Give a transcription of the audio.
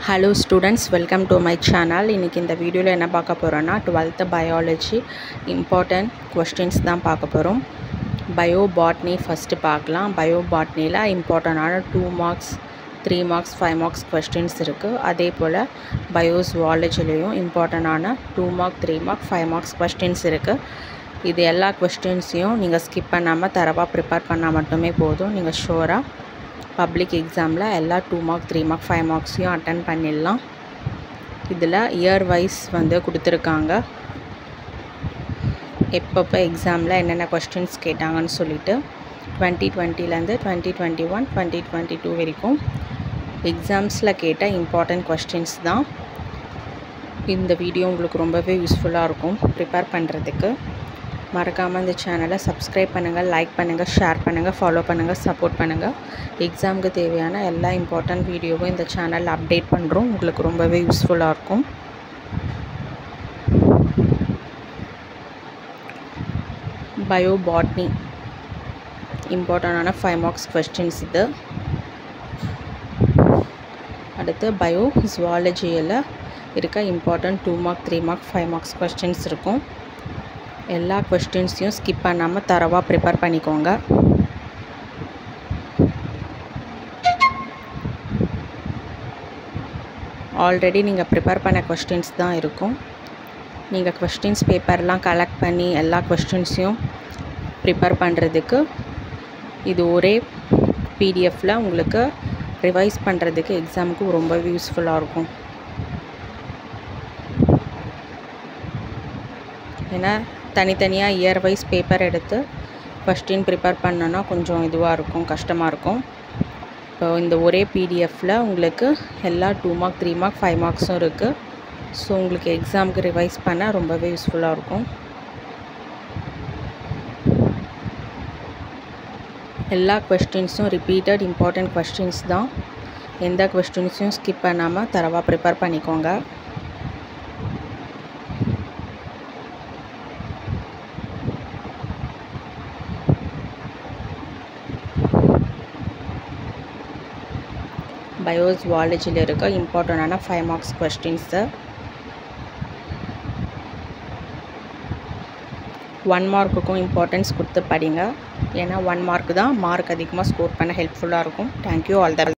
Hello students, welcome to my channel. இன்னைக்கு இந்த வீடியோல என்ன பார்க்க போறோம்னா 12th biology important questions தான் பார்க்க போறோம். Bio botany first பார்க்கலாம். Bio botanyல இம்பார்ட்டன்ட்டான 2 marks 3 marks 5 marks questions இருக்கு. அதே போல bio zoologyலயும் இம்பார்ட்டன்ட்டான 2 mark 3 mark 5 marks questions இருக்கு. இது எல்லா questions-யும் நீங்க ஸ்கிப் பண்ணாம தரவா prepare பண்ணா மட்டுமே போதும். நீங்க ஷூரா பப்ளிக் எக்ஸாமில் எல்லா 2 மார்க் 3 மார்க் 5 மார்க்ஸையும் அட்டன் பண்ணிடலாம். இதில் இயர் வைஸ் கொடுத்துருக்காங்க, எப்பப்போ எக்ஸாமில் என்னென்ன கொஸ்டின்ஸ் கேட்டாங்கன்னு சொல்லிட்டு 2020லேருந்து 2021 2022 வரைக்கும் எக்ஸாம்ஸில் கேட்ட இம்பார்ட்டன்ட் கொஸ்டின்ஸ் தான். இந்த வீடியோ உங்களுக்கு ரொம்பவே யூஸ்ஃபுல்லாக இருக்கும் ப்ரிப்பேர் பண்ணுறதுக்கு. மறக்காமல் இந்த சேனலை சப்ஸ்கிரைப் பண்ணுங்கள், லைக் பண்ணுங்கள், ஷேர் பண்ணுங்கள், ஃபாலோ பண்ணுங்கள், சப்போர்ட் பண்ணுங்கள். எக்ஸாமுக்கு தேவையான எல்லா இம்பார்ட்டன்ட் வீடியோவும் இந்த சேனலில் அப்டேட் பண்ணுறோம். உங்களுக்கு ரொம்பவே யூஸ்ஃபுல்லாக இருக்கும். பயோ பாட்னி இம்பார்ட்டண்டான 5 மார்க்ஸ் கொஸ்டின்ஸ் இது. அடுத்து பயோ ஜுவாலஜியில் இருக்க important 2 mark 3 mark 5 marks questions இருக்கும். எல்லா கொஸ்டின்ஸையும் ஸ்கிப் பண்ணாமல் தரவாக ப்ரிப்பேர் பண்ணிக்கோங்க. ஆல்ரெடி நீங்கள் ப்ரிப்பேர் பண்ண கொஸ்டின்ஸ் தான் இருக்கும். நீங்கள் கொஸ்டின்ஸ் பேப்பர்லாம் கலெக்ட் பண்ணி எல்லா கொஸ்டின்ஸையும் ப்ரிப்பேர் பண்ணுறதுக்கு இது ஒரே பிடிஎஃப்பில் உங்களுக்கு ரிவைஸ் பண்ணுறதுக்கு எக்ஸாமுக்கு ரொம்பவே யூஸ்ஃபுல்லாக இருக்கும். ஏன்னா தனித்தனியாக இயர் வைஸ் பேப்பர் எடுத்து கொஸ்டின் ப்ரிப்பேர் பண்ணோன்னா கொஞ்சம் இதுவாக இருக்கும், கஷ்டமாக இருக்கும். இப்போ இந்த ஒரே பிடிஎஃப்பில் உங்களுக்கு எல்லா 2 மார்க் 3 மார்க் 5 மார்க்ஸும் இருக்குது. ஸோ உங்களுக்கு எக்ஸாமுக்கு ரிவைஸ் பண்ண ரொம்பவே யூஸ்ஃபுல்லாக இருக்கும். எல்லா கொஸ்டின்ஸும் ரிப்பீட்டட் இம்பார்ட்டன்ட் கொஸ்டின்ஸ் தான். எந்த கொஸ்டின்ஸையும் ஸ்கிப் பண்ணாமல் தரவாக ப்ரிப்பேர் பண்ணிக்கோங்க. பயோ ஜுவாலஜியில் இருக்க இம்பார்ட்டண்டான 5 மார்க்ஸ் கொஸ்டின்ஸு. 1 மார்க்குக்கும் இம்பார்ட்டன்ஸ் கொடுத்து படிங்க. ஏன்னா 1 மார்க் தான் மார்க் அதிகமாக ஸ்கோர் பண்ண ஹெல்ப்ஃபுல்லாக இருக்கும். Thank you, all the